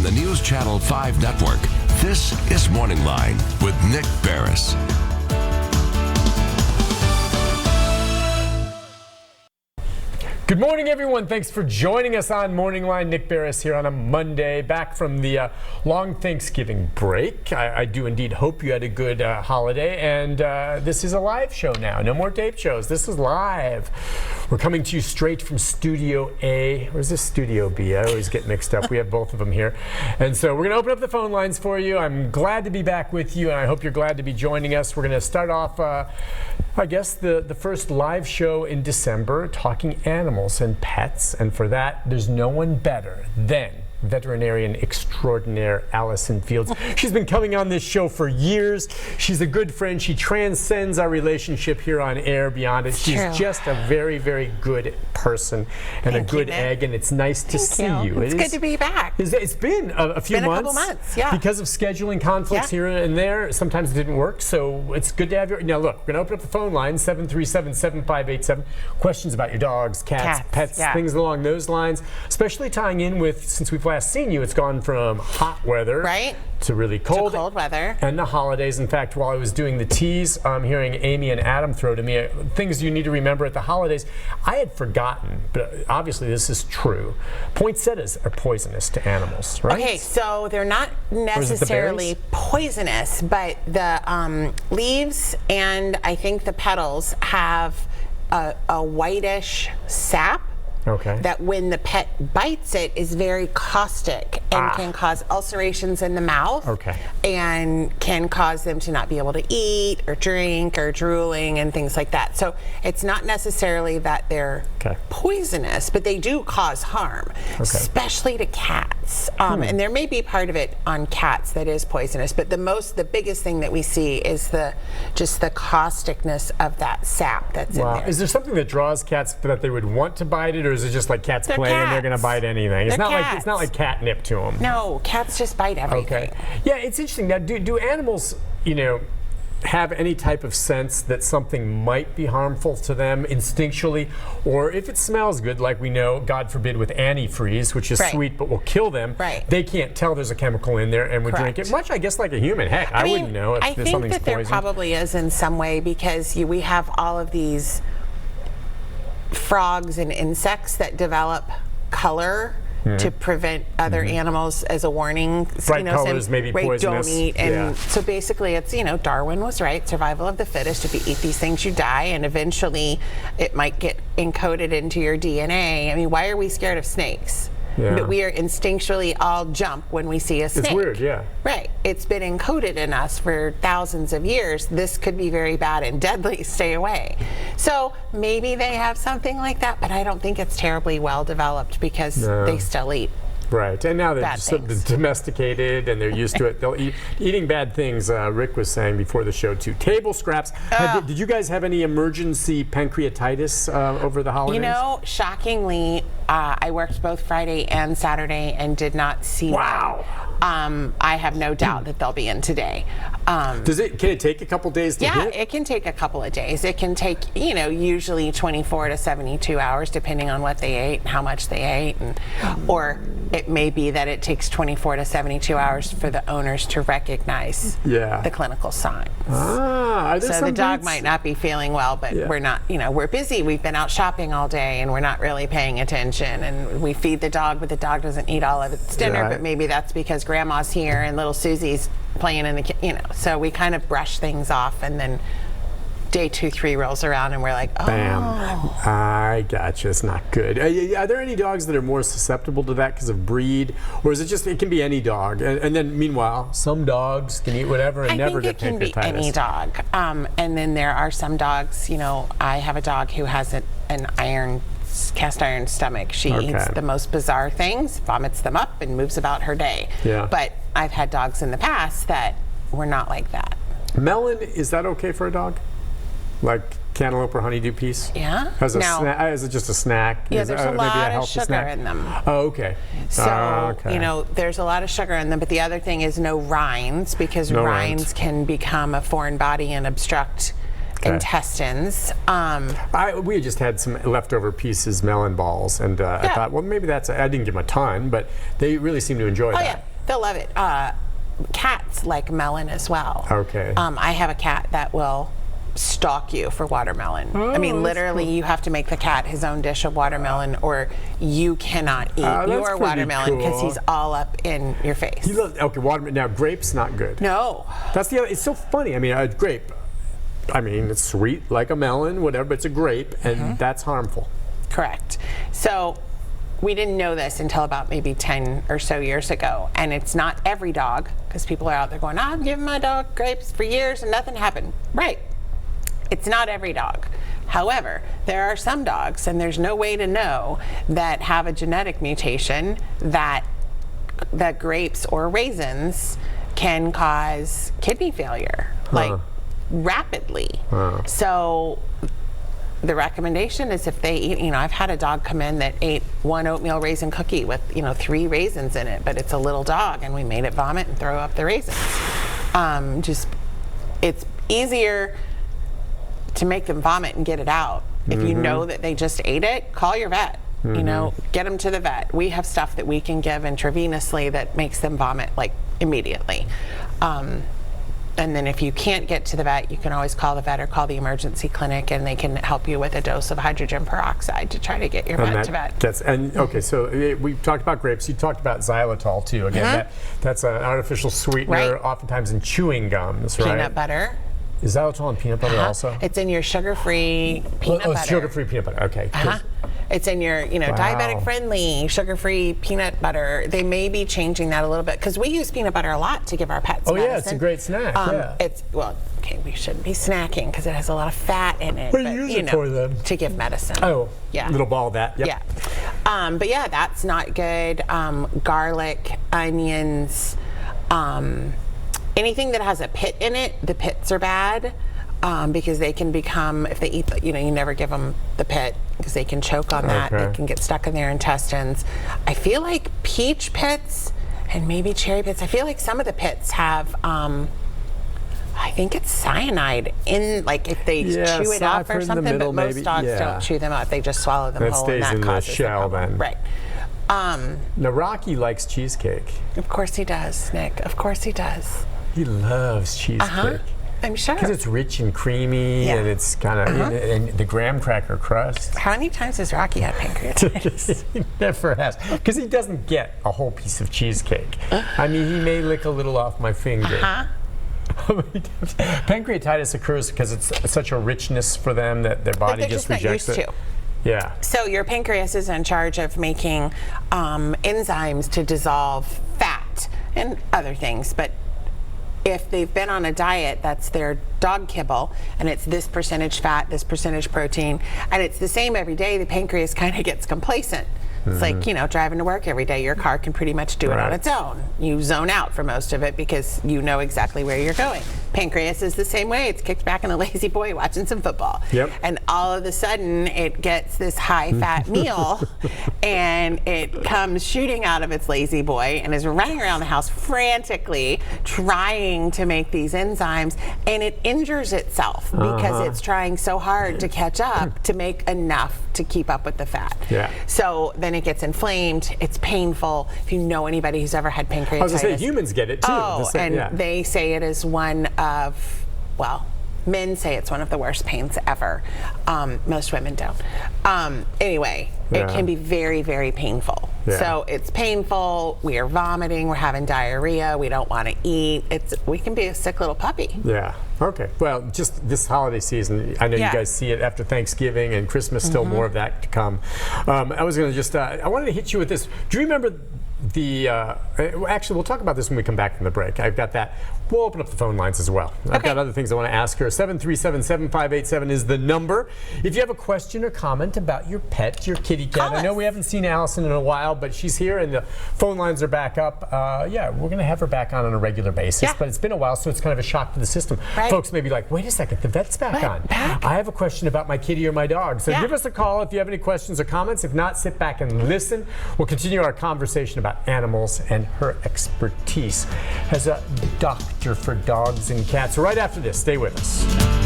on the News Channel 5 network. This is MorningLine with Nick Barris. Good morning, everyone. Thanks for joining us on MorningLine. Nick Barris here on a Monday, back from the long Thanksgiving break. I do indeed hope you had a good holiday, and this is a live show now. No more tape shows. This is live. We're coming to you straight from Studio A. Or is this Studio B? I always get mixed up. We have both of them here. And so we're going to open up the phone lines for you. I'm glad to be back with you, and I hope you're glad to be joining us. We're going to start off, I guess, the first live show in December, talking animals and pets, and for that there's no one better than veterinarian extraordinaire Allison Fields. She's been coming on this show for years. She's a good friend. She transcends our relationship here on air beyond it. She's just a very, very good person and a good egg, and it's nice to see you. It's good to be back. It's been a few months. A couple months, yeah. Because of scheduling conflicts here and there, sometimes it didn't work, so it's good to have you. Now look, we're going to open up the phone line, 737-7587. Questions about your dogs, cats, pets, things along those lines, especially tying in with, since we've last seen you, it's gone from hot weather to really cold weather and the holidays. In fact, while I was doing the tease, I'm hearing Amy and Adam throw to me things you need to remember at the holidays. I had forgotten, but obviously this is true. Poinsettias are poisonous to animals, right? Okay, so they're not necessarily poisonous, but the leaves and I think the petals have a whitish sap. That when the pet bites it is very caustic and can cause ulcerations in the mouth and can cause them to not be able to eat or drink or drooling and things like that. So it's not necessarily that they're poisonous, but they do cause harm, especially to cats. And there may be part of it on cats that is poisonous, but the biggest thing that we see is just the causticness of that sap that's in there. Is there something that draws cats that they would want to bite it, or is it just like cats playing and they're going to bite anything? It's not like catnip to them. No, cats just bite everything. Yeah, it's interesting. Now, do animals, have any type of sense that something might be harmful to them instinctually, or if it smells good, like we know, God forbid, with antifreeze, which is sweet but will kill them, they can't tell there's a chemical in there and would drink it. Much, I guess, like a human. Heck, I wouldn't know if something's poison. I think that there probably is in some way, because we have all of these frogs and insects that develop color to prevent other animals as a warning. Bright colors may be poisonous. Don't eat. And so basically it's, Darwin was right, survival of the fittest. If you eat these things, you die, and eventually it might get encoded into your DNA. I mean, why are we scared of snakes? But we are instinctually all jump when we see a snake. It's weird, Right. It's been encoded in us for thousands of years. This could be very bad and deadly. Stay away. So maybe they have something like that, but I don't think it's terribly well developed because they still eat. Right, and now they're domesticated and they're used to it. They'll eating bad things. Rick was saying before the show too. Table scraps. Did you guys have any emergency pancreatitis over the holidays? Shockingly, I worked both Friday and Saturday and did not see that. I have no doubt that they'll be in today. Can it take a couple days to hit? It can take a couple of days. It can take, usually 24 to 72 hours, depending on what they ate and how much they ate, or it may be that it takes 24 to 72 hours for the owners to recognize the clinical signs. So the dog might not be feeling well, but we're not, we're busy. We've been out shopping all day and we're not really paying attention, and we feed the dog, but the dog doesn't eat all of its dinner, but maybe that's because grandma's here and little Susie's playing in the so we kind of brush things off, and then day 2, 3 rolls around and we're like, bam, I gotcha. It's not good. Are there any dogs that are more susceptible to that because of breed, or is it just it can be any dog? And then meanwhile, some dogs can eat whatever and never get pancreatitis. I think it can be any dog. And then there are some dogs. I have a dog who has an cast iron stomach. She eats the most bizarre things, vomits them up, and moves about her day. But I've had dogs in the past that were not like that. Melon, is that okay for a dog? Like cantaloupe or honeydew piece? Yeah. Is it just a snack? Yeah, there's a lot of sugar in them. Oh, okay. So, there's a lot of sugar in them, but the other thing is no rinds, because rinds can become a foreign body and obstruct intestines. We just had some leftover pieces, melon balls, and I thought, well, maybe I didn't give them a ton, but they really seem to enjoy that. They'll love it. Cats like melon as well. Okay. I have a cat that will stalk you for watermelon. I mean, literally, you have to make the cat his own dish of watermelon, or you cannot eat your watermelon because he's all up in your face. Okay, watermelon. Now, grapes not good. No. That's the other. It's so funny. I mean, a grape. I mean, it's sweet like a melon, whatever, but it's a grape, and that's harmful. Correct. So we didn't know this until about maybe 10 or so years ago, and it's not every dog, because people are out there going, I've given my dog grapes for years and nothing happened. Right. It's not every dog. However, there are some dogs, and there's no way to know, that have a genetic mutation that grapes or raisins can cause kidney failure, like rapidly. So the recommendation is if they eat, I've had a dog come in that ate one oatmeal raisin cookie with, 3 raisins in it, but it's a little dog, and we made it vomit and throw up the raisins. It's easier to make them vomit and get it out. If you know that they just ate it, call your vet. Get them to the vet. We have stuff that we can give intravenously that makes them vomit like immediately. And then if you can't get to the vet, you can always call the vet or call the emergency clinic, and they can help you with a dose of hydrogen peroxide to try to get your vet to vet. Okay, so we talked about grapes. You talked about xylitol too. Again, that's an artificial sweetener, oftentimes in chewing gums, right? Peanut butter. Is xylitol in peanut butter also? It's in your sugar-free peanut butter. Sugar-free peanut butter. Okay. It's in your, diabetic-friendly, sugar-free peanut butter. They may be changing that a little bit, because we use peanut butter a lot to give our pets medicine. Yeah, it's a great snack. We shouldn't be snacking because it has a lot of fat in it. What do you use it for then? To give medicine. Oh, yeah. Little ball of that. Yep. Yeah. But yeah, that's not good. Garlic, onions, anything that has a pit in it, the pits are bad. Because they can become, if they eat, you never give them the pit because they can choke on that. They can get stuck in their intestines. I feel like peach pits and maybe cherry pits. I feel like some of the pits have, I think it's cyanide in, like if they chew it up or something. But most dogs don't chew them up; they just swallow them whole, and that causes the shell then. Right. Now Rocky likes cheesecake. Of course he does, Nick. Of course he does. He loves cheesecake. I'm sure. Because it's rich and creamy, and it's kind of, and the graham cracker crust. How many times has Rocky had pancreatitis? He never has. Because he doesn't get a whole piece of cheesecake. I mean, he may lick a little off my finger. Pancreatitis occurs because it's such a richness for them that their body just rejects it. Yeah. So your pancreas is in charge of making enzymes to dissolve fat and other things, but if they've been on a diet that's their dog kibble, and it's this percentage fat, this percentage protein, and it's the same every day, the pancreas kind of gets complacent. It's like, driving to work every day. Your car can pretty much do it on its own. You zone out for most of it because you know exactly where you're going. Pancreas is the same way. It's kicked back in a lazy boy watching some football. And all of a sudden, it gets this high-fat meal, and it comes shooting out of its lazy boy and is running around the house frantically trying to make these enzymes, and it injures itself because it's trying so hard to catch up to make enough to keep up with the fat. So then it gets inflamed. It's painful. If you know anybody who's ever had pancreatitis. I was going to say, humans get it too. They say it is one of, men say it's one of the worst pains ever. Most women don't. Anyway, it can be very, very painful. So it's painful. We are vomiting. We're having diarrhea. We don't want to eat. We can be a sick little puppy. Yeah. Okay. Well, just this holiday season, I know you guys see it after Thanksgiving and Christmas. Still more of that to come. I was going to just, I wanted to hit you with this. Do you remember actually, we'll talk about this when we come back from the break. I've got that. We'll open up the phone lines as well. I've got other things I want to ask her. 737-7587 is the number. If you have a question or comment about your pet, your kitty cat. I know we haven't seen Allison in a while, but she's here and the phone lines are back up. We're going to have her back on a regular basis, but it's been a while, so it's kind of a shock to the system. Folks may be like, wait a second, the vet's back on. I have a question about my kitty or my dog. So give us a call if you have any questions or comments. If not, sit back and listen. We'll continue our conversation about animals and her expertise as a doctor for dogs and cats. Right after this, stay with us.